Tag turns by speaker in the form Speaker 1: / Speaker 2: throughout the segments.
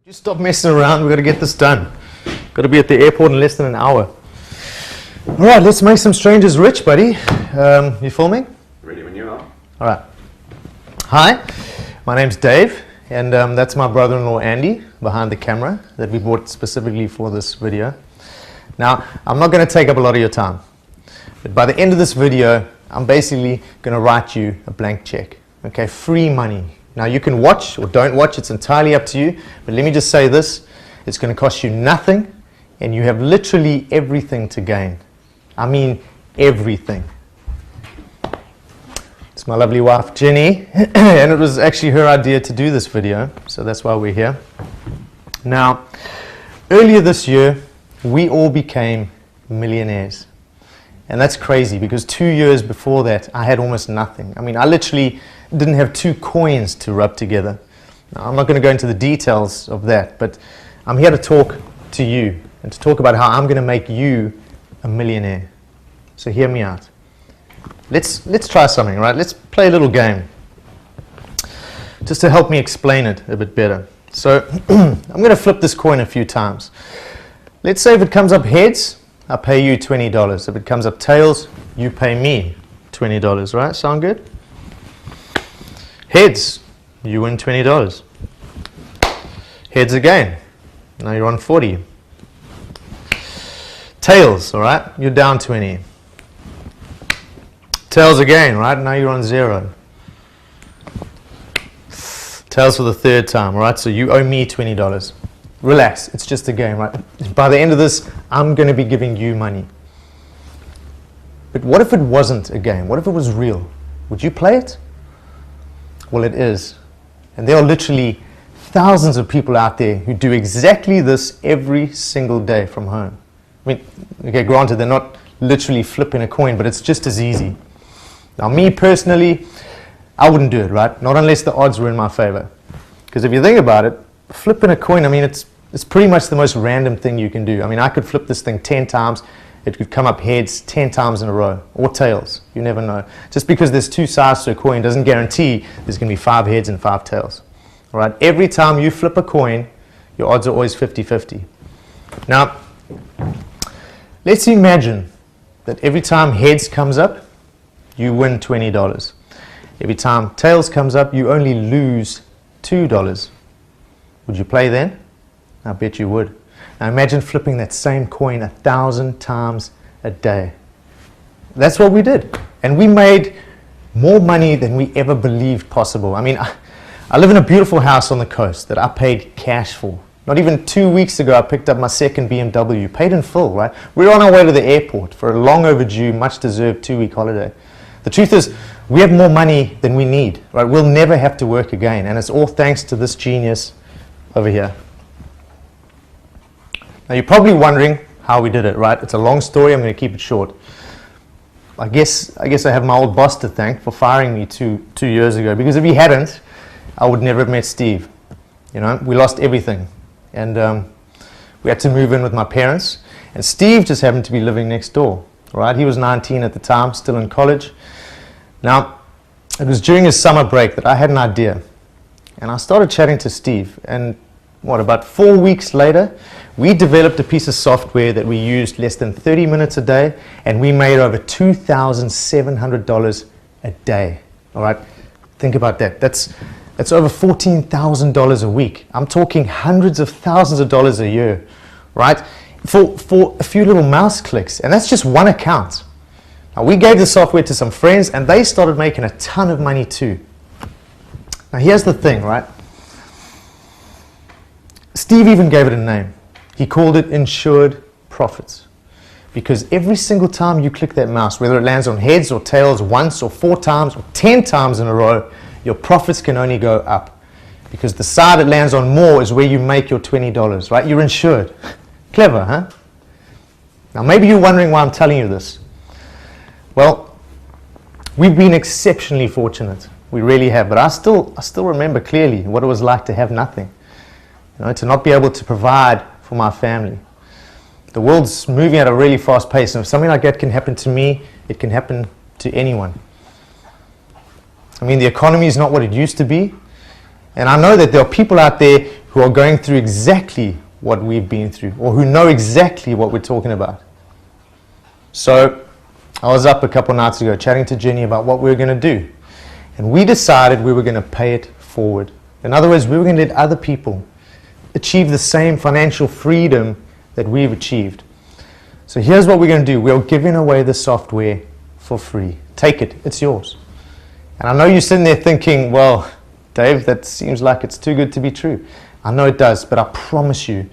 Speaker 1: Just stop messing around. We've got to get this done. Got to be at the airport in less than an hour. All right, let's make some strangers rich, buddy. You filming?
Speaker 2: Ready when you are.
Speaker 1: All right. Hi, my name's Dave, and that's my brother-in-law Andy behind the camera that we bought specifically for this video. Now, I'm not going to take up a lot of your time, but by the end of this video, I'm basically going to write you a blank check. Okay, free money. Now, you can watch or don't watch, it's entirely up to you, but let me just say this, it's going to cost you nothing, and you have literally everything to gain. I mean, everything. It's my lovely wife, Jenny, and it was actually her idea to do this video, so that's why we're here. Now, earlier this year, we all became millionaires. And that's crazy, because 2 years before that, I had almost nothing. I mean, I literally didn't have 2 coins to rub together. Now, I'm not going to go into the details of that, but I'm here to talk to you and to talk about how I'm going to make you a millionaire. So hear me out. Let's try something, right? Let's play a little game just to help me explain it a bit better. So I'm going to flip this coin a few times. Let's say if it comes up heads, I pay you $20. If it comes up tails, you pay me $20, right? Sound good? Heads, you win $20. Heads again, now you're on 40. Tails, all right, you're down 20. Tails again, right, now you're on 0. Tails for the third time, all right, so you owe me $20. Relax, it's just a game, right? By the end of this, I'm going to be giving you money. But what if it wasn't a game? What if it was real? Would you play it? Well, it is. And there are literally thousands of people out there who do exactly this every single day from home. I mean, okay, granted, they're not literally flipping a coin, but it's just as easy. Now, me personally, I wouldn't do it, right? Not unless the odds were in my favor. Because if you think about it, flipping a coin, I mean, it's pretty much the most random thing you can do. I mean, I could flip this thing 10 times. It could come up heads 10 times in a row, or tails. You never know. Just because there's 2 sides to a coin doesn't guarantee there's going to be 5 heads and 5 tails. All right? Every time you flip a coin, your odds are always 50-50. Now, let's imagine that every time heads comes up, you win $20. Every time tails comes up, you only lose $2. Would you play then? I bet you would. Now imagine flipping that same coin 1,000 times a day. That's what we did. And we made more money than we ever believed possible. I mean, I live in a beautiful house on the coast that I paid cash for. Not even 2 weeks ago, I picked up my second BMW, paid in full, right? We're on our way to the airport for a long overdue, much deserved 2-week holiday. The truth is, we have more money than we need, right? We'll never have to work again. And it's all thanks to this genius over here. Now you're probably wondering how we did it, right? It's a long story, I'm going to keep it short. I guess I have my old boss to thank for firing me two years ago, because if he hadn't, I would never have met Steve. You know, we lost everything. And we had to move in with my parents. And Steve just happened to be living next door, right? He was 19 at the time, still in college. Now, it was during his summer break that I had an idea. And I started chatting to Steve, and about 4 weeks later, we developed a piece of software that we used less than 30 minutes a day, and we made over $2,700 a day. All right, think about that. That's over $14,000 a week. I'm talking hundreds of thousands of dollars a year, right? For a few little mouse clicks, and that's just one account. Now, we gave the software to some friends, and they started making a ton of money too. Now, here's the thing, right? Steve even gave it a name. He called it Insured Profits. Because every single time you click that mouse, whether it lands on heads or tails once or 4 times or 10 times in a row, your profits can only go up. Because the side that lands on more is where you make your $20, right? You're insured. Clever, huh? Now maybe you're wondering why I'm telling you this. Well, we've been exceptionally fortunate. We really have. But I still remember clearly what it was like to have nothing. You know, to not be able to provide for my family. The world's moving at a really fast pace, and if something like that can happen to me, it can happen to anyone. I mean, the economy is not what it used to be, and I know that there are people out there who are going through exactly what we've been through, or who know exactly what we're talking about. So I was up a couple nights ago chatting to Jenny about what we were going to do. And we decided we were going to pay it forward. In other words, we were going to let other people achieve the same financial freedom that we've achieved. So here's what we're going to do. We're giving away the software for free. Take it. It's yours. And I know you're sitting there thinking, well, Dave, that seems like it's too good to be true. I know it does, but I promise you,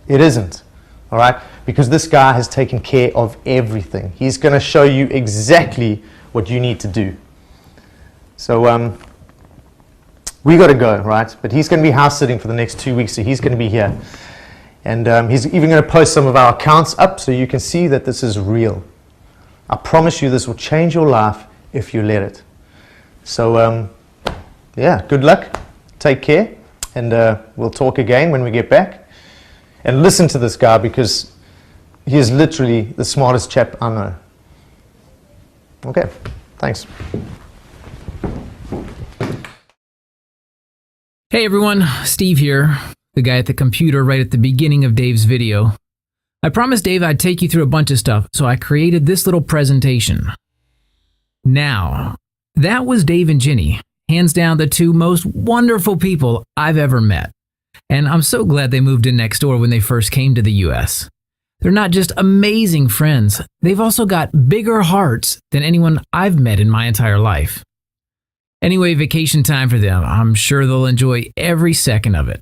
Speaker 1: it isn't. All right? Because this guy has taken care of everything. He's going to show you exactly what you need to do. So we got to go, right? But he's going to be house sitting for the next 2 weeks, so he's going to be here. And he's even going to post some of our accounts up so you can see that this is real. I promise you this will change your life if you let it. So yeah, good luck. Take care. And we'll talk again when we get back. And listen to this guy, because he is literally the smartest chap I know. Okay, thanks.
Speaker 2: Hey everyone, Steve here, the guy at the computer right at the beginning of Dave's video. I promised Dave I'd take you through a bunch of stuff, so I created this little presentation. Now, that was Dave and Jenny, hands down the two most wonderful people I've ever met. And I'm so glad they moved in next door when they first came to the US. They're not just amazing friends, they've also got bigger hearts than anyone I've met in my entire life. Anyway, vacation time for them. I'm sure they'll enjoy every second of it.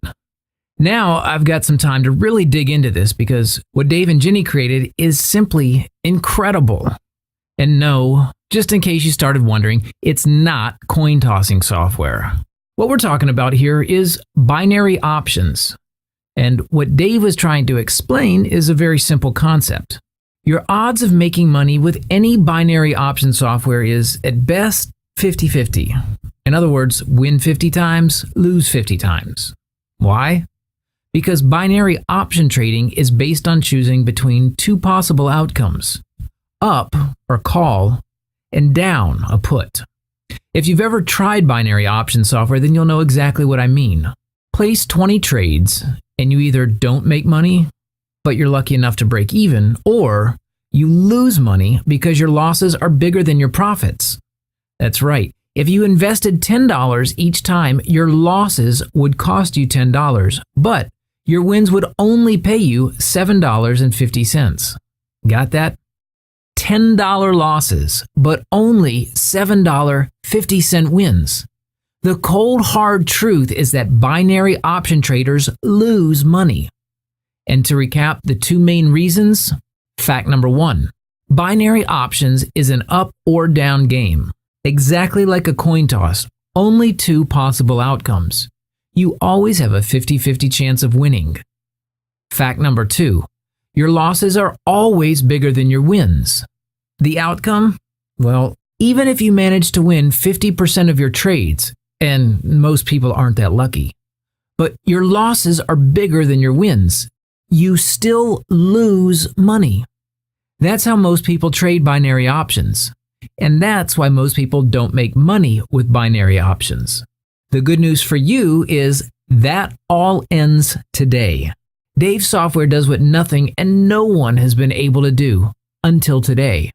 Speaker 2: Now I've got some time to really dig into this, because what Dave and Jenny created is simply incredible. And no, just in case you started wondering, it's not coin tossing software. What we're talking about here is binary options. And what Dave was trying to explain is a very simple concept. Your odds of making money with any binary option software is, at best, 50-50. In other words, win 50 times, lose 50 times. Why? Because binary option trading is based on choosing between two possible outcomes: up, or call, and down, a put. If you've ever tried binary option software, then you'll know exactly what I mean. Place 20 trades, and you either don't make money, but you're lucky enough to break even, or you lose money because your losses are bigger than your profits. That's right. If you invested $10 each time, your losses would cost you $10, but your wins would only pay you $7.50. Got that? $10 losses, but only $7.50 wins. The cold hard truth is that binary option traders lose money. And to recap the two main reasons, fact number one, binary options is an up or down game. Exactly like a coin toss, only two possible outcomes. You always have a 50-50 chance of winning. Fact number two, your losses are always bigger than your wins. The outcome? Well, even if you manage to win 50% of your trades, and most people aren't that lucky, but your losses are bigger than your wins, you still lose money. That's how most people trade binary options. And that's why most people don't make money with binary options. The good news for you is that all ends today. Dave's software does what nothing and no one has been able to do until today.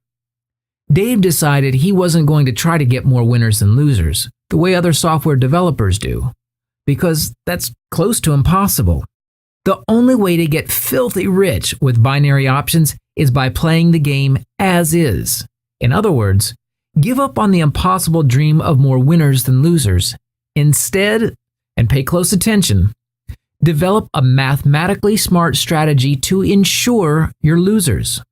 Speaker 2: Dave decided he wasn't going to try to get more winners than losers, the way other software developers do, because that's close to impossible. The only way to get filthy rich with binary options is by playing the game as is. In other words, give up on the impossible dream of more winners than losers. Instead, and pay close attention, develop a mathematically smart strategy to ensure you're losers.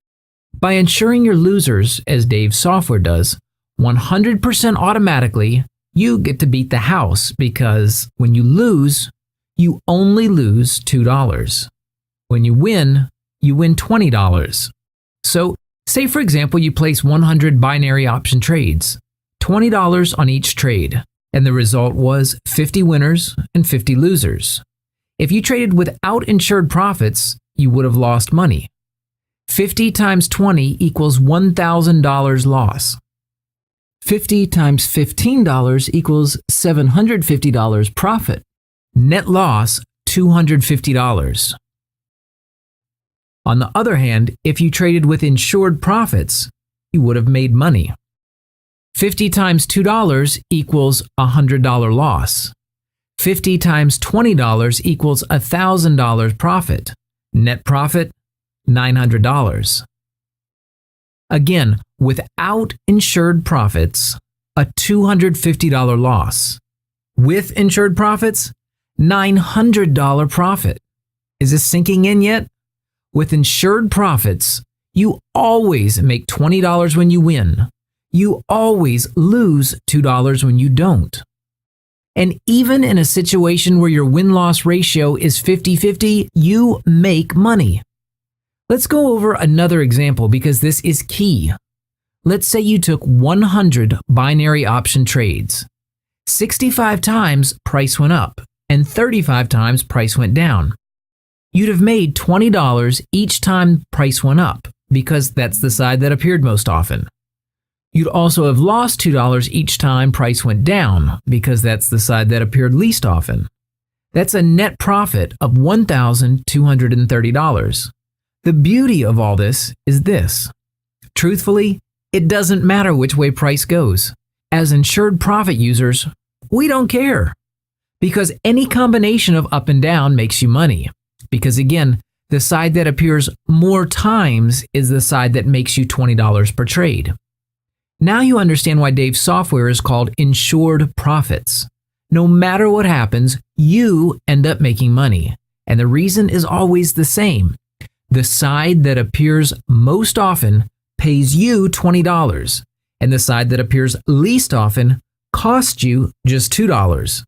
Speaker 2: By ensuring you're losers, as Dave's software does, 100% automatically, you get to beat the house, because when you lose, you only lose $2. When you win $20. So, say for example you place 100 binary option trades, $20 on each trade, and the result was 50 winners and 50 losers. If you traded without insured profits, you would have lost money. 50 times 20 equals $1,000 loss. 50 times $15 equals $750 profit. Net loss, $250. On the other hand, if you traded with insured profits, you would have made money. 50 times $2 equals a $100 loss. 50 times $20 equals a $1,000 profit. Net profit, $900. Again, without insured profits, a $250 loss. With insured profits, $900 profit. Is this sinking in yet? With insured profits, you always make $20 when you win. You always lose $2 when you don't. And even in a situation where your win-loss ratio is 50-50, you make money. Let's go over another example because this is key. Let's say you took 100 binary option trades. 65 times price went up and 35 times price went down. You'd have made $20 each time price went up because that's the side that appeared most often. You'd also have lost $2 each time price went down because that's the side that appeared least often. That's a net profit of $1,230. The beauty of all this is this. Truthfully, it doesn't matter which way price goes. As insured profit users, we don't care. Because any combination of up and down makes you money. Because again, the side that appears more times is the side that makes you $20 per trade. Now you understand why Dave's software is called Insured Profits. No matter what happens, you end up making money. And the reason is always the same. The side that appears most often pays you $20, and the side that appears least often costs you just $2.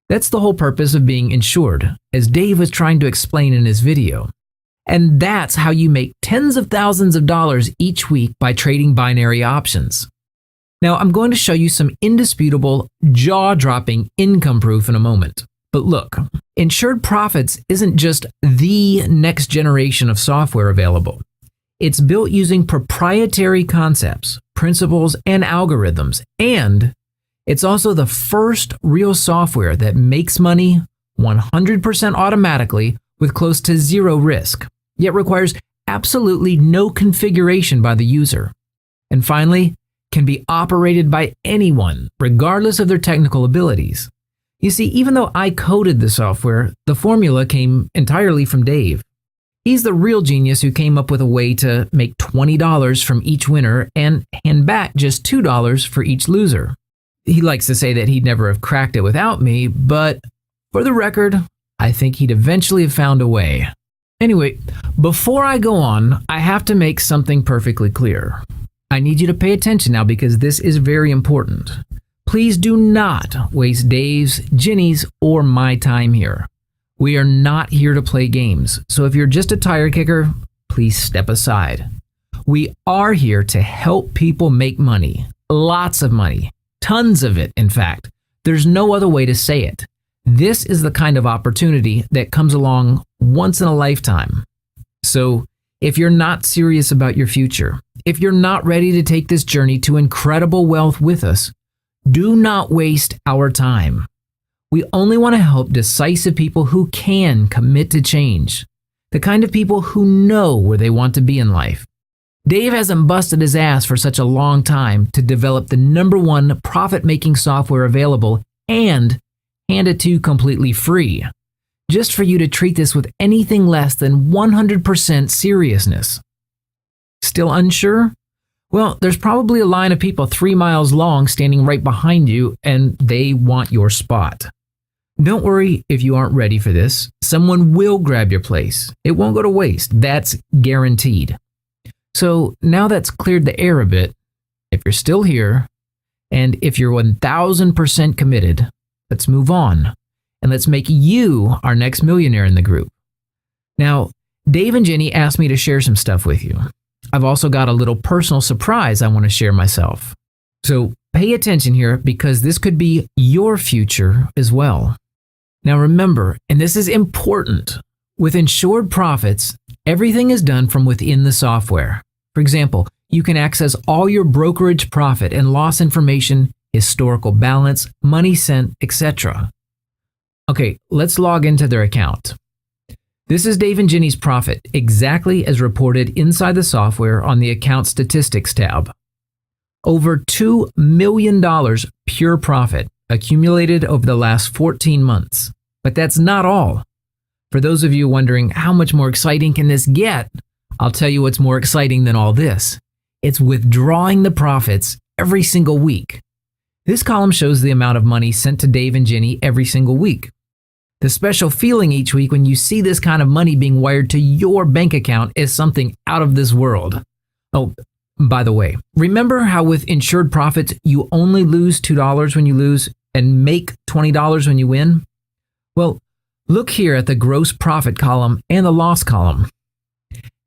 Speaker 2: That's the whole purpose of being insured, as Dave was trying to explain in his video. And that's how you make tens of thousands of dollars each week by trading binary options. Now, I'm going to show you some indisputable, jaw-dropping income proof in a moment. But look, Insured Profits isn't just the next generation of software available. It's built using proprietary concepts, principles, and algorithms, and it's also the first real software that makes money 100% automatically with close to zero risk, yet requires absolutely no configuration by the user. And finally, can be operated by anyone, regardless of their technical abilities. You see, even though I coded the software, the formula came entirely from Dave. He's the real genius who came up with a way to make $20 from each winner and hand back just $2 for each loser. He likes to say that he'd never have cracked it without me, but for the record, I think he'd eventually have found a way. Anyway, before I go on, I have to make something perfectly clear. I need you to pay attention now because this is very important. Please do not waste Dave's, Ginny's, or my time here. We are not here to play games, so if you're just a tire kicker, please step aside. We are here to help people make money. Lots of money. Tons of it, in fact. There's no other way to say it. This is the kind of opportunity that comes along once in a lifetime. So, if you're not serious about your future, if you're not ready to take this journey to incredible wealth with us, do not waste our time. We only want to help decisive people who can commit to change, the kind of people who know where they want to be in life. Dave hasn't busted his ass for such a long time to develop the #1 profit-making software available and hand it to you completely free, just for you to treat this with anything less than 100% seriousness. Still unsure? Well, there's probably a line of people 3 miles long standing right behind you, and they want your spot. Don't worry if you aren't ready for this. Someone will grab your place. It won't go to waste. That's guaranteed. So now that's cleared the air a bit, if you're still here, and if you're 1000% committed, let's move on, and let's make you our next millionaire in the group. Now, Dave and Jenny asked me to share some stuff with you. I've also got a little personal surprise I want to share myself. So pay attention here because this could be your future as well. Now remember, and this is important, with Insured Profits, everything is done from within the software. For example, you can access all your brokerage profit and loss information, historical balance, money sent, etc. Okay, let's log into their account. This is Dave and Jenny's profit, exactly as reported inside the software on the Account Statistics tab. Over $2 million pure profit accumulated over the last 14 months. But that's not all. For those of you wondering how much more exciting can this get, I'll tell you what's more exciting than all this. It's withdrawing the profits every single week. This column shows the amount of money sent to Dave and Jenny every single week. The special feeling each week when you see this kind of money being wired to your bank account is something out of this world. Oh, by the way, remember how with insured profits, you only lose $2 when you lose and make $20 when you win? Well, look here at the gross profit column and the loss column.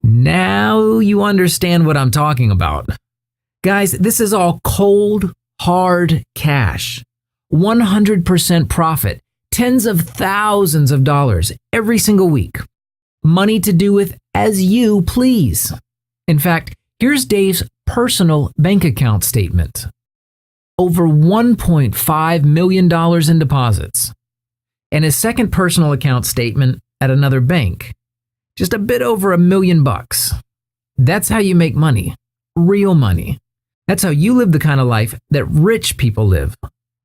Speaker 2: Now you understand what I'm talking about. Guys, this is all cold, hard cash. 100% profit, tens of thousands of dollars every single week. Money to do with as you please. In fact, here's Dave's personal bank account statement. Over $1.5 million in deposits. And his second personal account statement at another bank. Just a bit over $1 million. That's how you make money. Real money. That's how you live the kind of life that rich people live.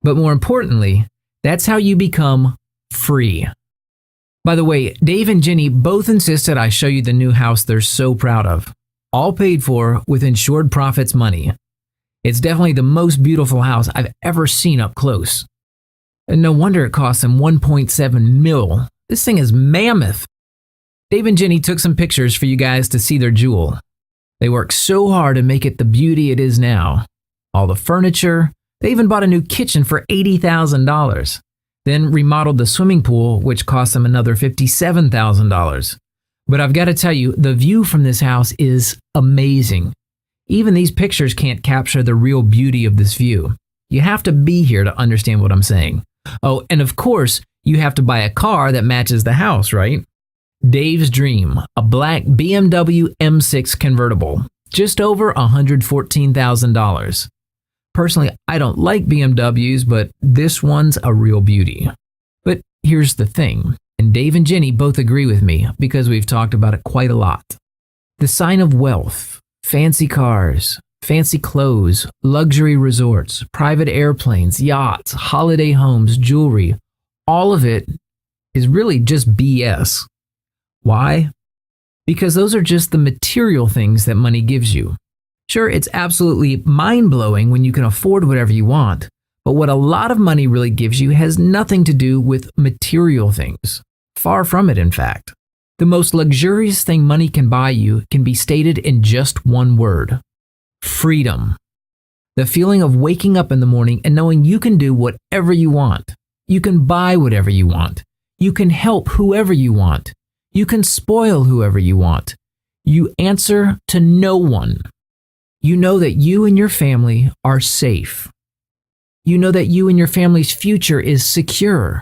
Speaker 2: But more importantly, that's how you become free. By the way, Dave and Jenny both insisted I show you the new house they're so proud of. All paid for with insured profits money. It's definitely the most beautiful house I've ever seen up close. And no wonder it cost them $1.7 million. This thing is mammoth. Dave and Jenny took some pictures for you guys to see their jewel. They worked so hard to make it the beauty it is now. All the furniture. They even bought a new kitchen for $80,000. Then remodeled the swimming pool, which cost them another $57,000. But I've got to tell you, the view from this house is amazing. Even these pictures can't capture the real beauty of this view. You have to be here to understand what I'm saying. Oh, and of course, you have to buy a car that matches the house, right? Dave's dream, a black BMW M6 convertible, just over $114,000. Personally, I don't like BMWs, but this one's a real beauty. But here's the thing, and Dave and Jenny both agree with me because we've talked about it quite a lot. The sign of wealth, fancy cars, fancy clothes, luxury resorts, private airplanes, yachts, holiday homes, jewelry, all of it is really just BS. Why? Because those are just the material things that money gives you. Sure, it's absolutely mind-blowing when you can afford whatever you want, but what a lot of money really gives you has nothing to do with material things. Far from it, in fact. The most luxurious thing money can buy you can be stated in just one word. Freedom. The feeling of waking up in the morning and knowing you can do whatever you want. You can buy whatever you want. You can help whoever you want. You can spoil whoever you want. You answer to no one. You know that you and your family are safe. You know that you and your family's future is secure.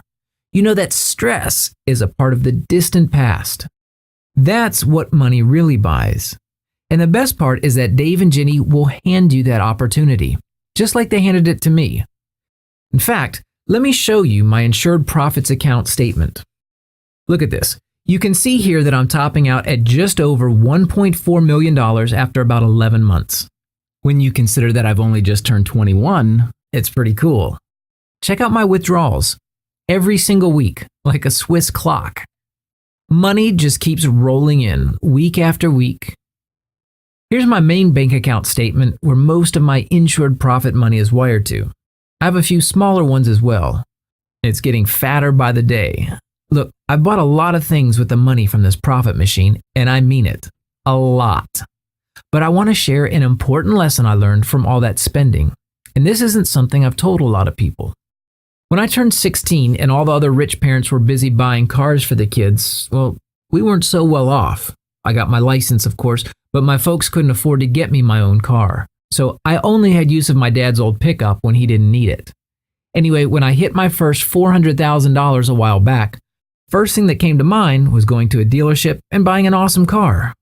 Speaker 2: You know that stress is a part of the distant past. That's what money really buys. And the best part is that Dave and Jenny will hand you that opportunity, just like they handed it to me. In fact, let me show you my insured profits account statement. Look at this. You can see here that I'm topping out at just over $1.4 million after about 11 months. When you consider that I've only just turned 21, it's pretty cool. Check out my withdrawals. Every single week, like a Swiss clock. Money just keeps rolling in, week after week. Here's my main bank account statement where most of my insured profit money is wired to. I have a few smaller ones as well. It's getting fatter by the day. Look, I bought a lot of things with the money from this profit machine, and I mean it. A lot. But I want to share an important lesson I learned from all that spending. And this isn't something I've told a lot of people. When I turned 16 and all the other rich parents were busy buying cars for the kids, well, we weren't so well off. I got my license, of course, but my folks couldn't afford to get me my own car. So I only had use of my dad's old pickup when he didn't need it. Anyway, when I hit my first $400,000 a while back, first thing that came to mind was going to a dealership and buying an awesome car.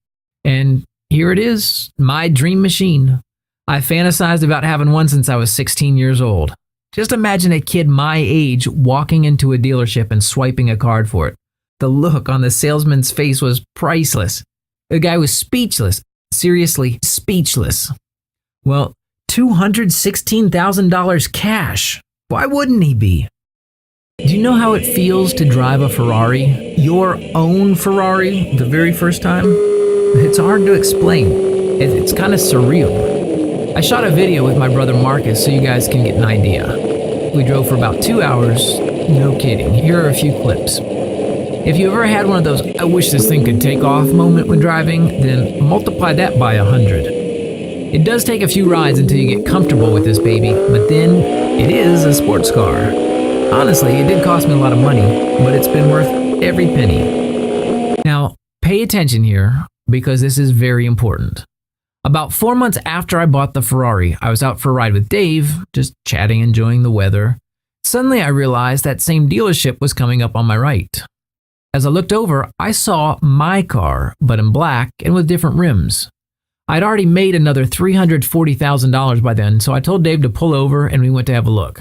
Speaker 2: And here it is, my dream machine. I fantasized about having one since I was 16 years old. Just imagine a kid my age walking into a dealership and swiping a card for it. The look on the salesman's face was priceless. The guy was speechless. Seriously, speechless. Well, $216,000 cash. Why wouldn't he be? Do you know how it feels to drive a Ferrari? Your own Ferrari, the very first time? It's hard to explain. It's kind of surreal. I shot a video with my brother Marcus so you guys can get an idea. We drove for about 2 hours. No kidding. Here are a few clips. If you ever had one of those "I wish this thing could take off" moment when driving, then multiply that by 100. It does take a few rides until you get comfortable with this baby, but then it is a sports car. Honestly, it did cost me a lot of money, but it's been worth every penny. Now, pay attention here because this is very important. About 4 months after I bought the Ferrari, I was out for a ride with Dave, just chatting, enjoying the weather. Suddenly, I realized that same dealership was coming up on my right. As I looked over, I saw my car, but in black and with different rims. I'd already made another $340,000 by then, so I told Dave to pull over and we went to have a look.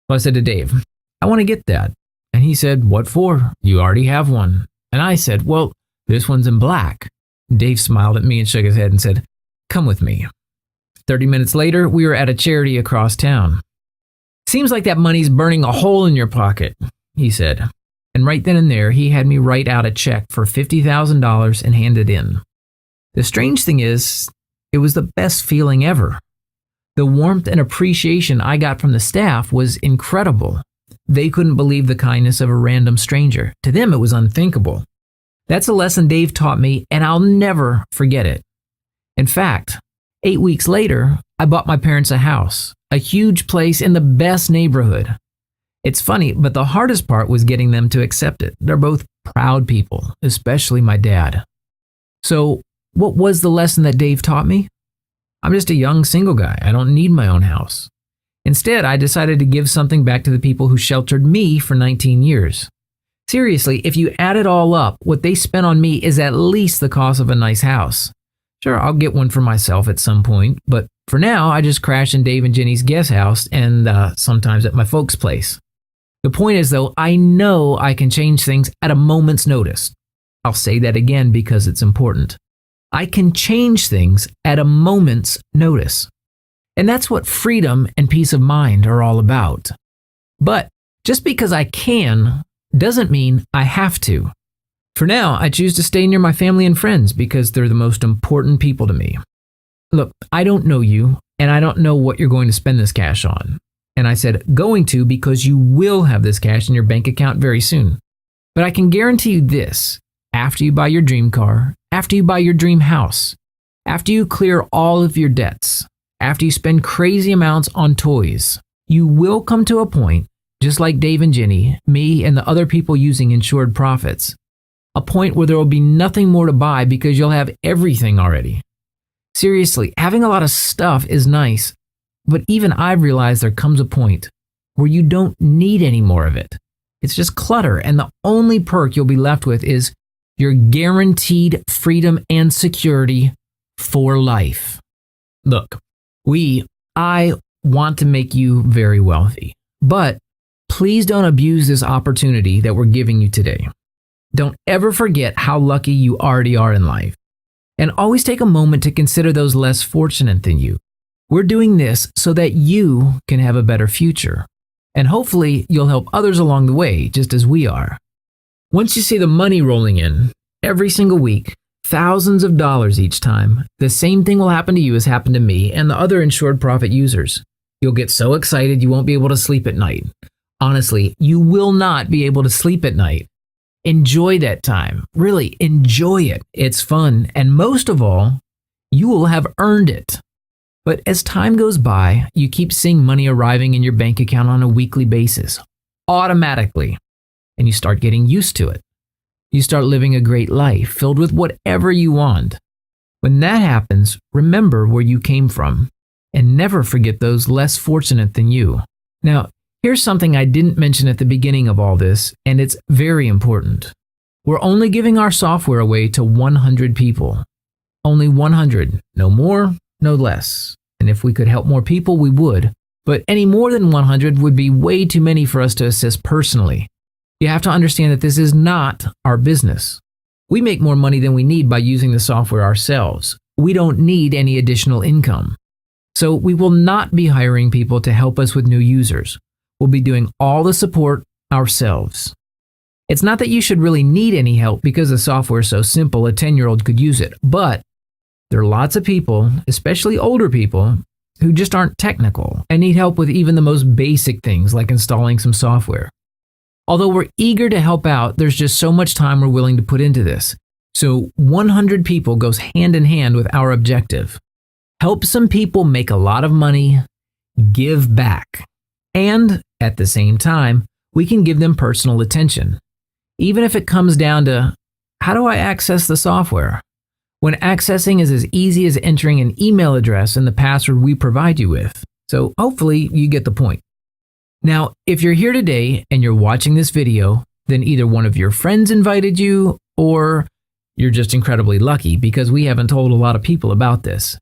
Speaker 2: So I said to Dave, "I want to get that." And he said, "What for? You already have one." And I said, "Well, this one's in black." Dave smiled at me and shook his head and said, "Come with me." 30 minutes later, we were at a charity across town. "Seems like that money's burning a hole in your pocket," he said. And right then and there, he had me write out a check for $50,000 and hand it in. The strange thing is, it was the best feeling ever. The warmth and appreciation I got from the staff was incredible. They couldn't believe the kindness of a random stranger. To them, it was unthinkable. That's a lesson Dave taught me, and I'll never forget it. In fact, 8 weeks later, I bought my parents a house, a huge place in the best neighborhood. It's funny, but the hardest part was getting them to accept it. They're both proud people, especially my dad. So, what was the lesson that Dave taught me? I'm just a young single guy. I don't need my own house. Instead, I decided to give something back to the people who sheltered me for 19 years. Seriously, if you add it all up, what they spent on me is at least the cost of a nice house. Sure, I'll get one for myself at some point, but for now, I just crash in Dave and Jenny's guest house and sometimes at my folks' place. The point is, though, I know I can change things at a moment's notice. I'll say that again because it's important. I can change things at a moment's notice. And that's what freedom and peace of mind are all about. But just because I can doesn't mean I have to. For now, I choose to stay near my family and friends because they're the most important people to me. Look, I don't know you, and I don't know what you're going to spend this cash on. And I said going to because you will have this cash in your bank account very soon. But I can guarantee you this, after you buy your dream car, after you buy your dream house, after you clear all of your debts, after you spend crazy amounts on toys, you will come to a point, just like Dave and Jenny, me and the other people using Insured Profits, a point where there will be nothing more to buy because you'll have everything already. Seriously, having a lot of stuff is nice, but even I've realized there comes a point where you don't need any more of it. It's just clutter, and the only perk you'll be left with is your guaranteed freedom and security for life. Look, I want to make you very wealthy, but please don't abuse this opportunity that we're giving you today. Don't ever forget how lucky you already are in life. And always take a moment to consider those less fortunate than you. We're doing this so that you can have a better future. And hopefully you'll help others along the way, just as we are. Once you see the money rolling in, every single week, thousands of dollars each time, the same thing will happen to you as happened to me and the other Insured Profit users. You'll get so excited you won't be able to sleep at night. Honestly, you will not be able to sleep at night. Enjoy that time. Really, enjoy it. It's fun. And most of all, you will have earned it. But as time goes by, you keep seeing money arriving in your bank account on a weekly basis, automatically. And you start getting used to it. You start living a great life filled with whatever you want. When that happens, remember where you came from and never forget those less fortunate than you. Now, here's something I didn't mention at the beginning of all this, and it's very important. We're only giving our software away to 100 people. Only 100. No more, no less. And if we could help more people, we would. but any more than 100 would be way too many for us to assist personally. You have to understand that this is not our business. We make more money than we need by using the software ourselves. We don't need any additional income. So we will not be hiring people to help us with new users. We'll be doing all the support ourselves. It's not that you should really need any help because the software is so simple a 10-year-old could use it, but there are lots of people, especially older people, who just aren't technical and need help with even the most basic things like installing some software. Although we're eager to help out, there's just so much time we're willing to put into this. So 100 people goes hand in hand with our objective. Help some people make a lot of money, give back. And at the same time, we can give them personal attention. Even if it comes down to, how do I access the software? When accessing is as easy as entering an email address and the password we provide you with. So hopefully you get the point. Now, if you're here today and you're watching this video, then either one of your friends invited you or you're just incredibly lucky because we haven't told a lot of people about this.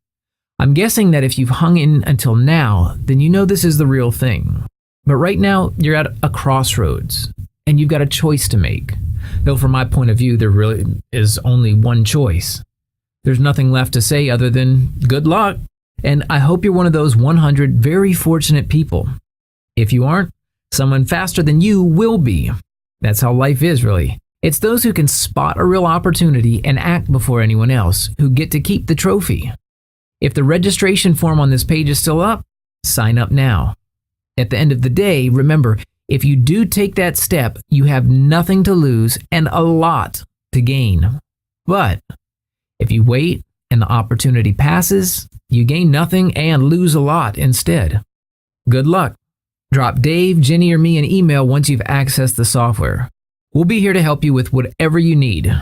Speaker 2: I'm guessing that if you've hung in until now, then you know this is the real thing. But right now, you're at a crossroads and you've got a choice to make. Though from my point of view, there really is only one choice. There's nothing left to say other than good luck. And I hope you're one of those 100 very fortunate people. If you aren't, someone faster than you will be. That's how life is, really. It's those who can spot a real opportunity and act before anyone else who get to keep the trophy. If the registration form on this page is still up, sign up now. At the end of the day, remember, if you do take that step, you have nothing to lose and a lot to gain. But if you wait and the opportunity passes, you gain nothing and lose a lot instead. Good luck. Drop Dave, Jenny, or me an email once you've accessed the software. We'll be here to help you with whatever you need.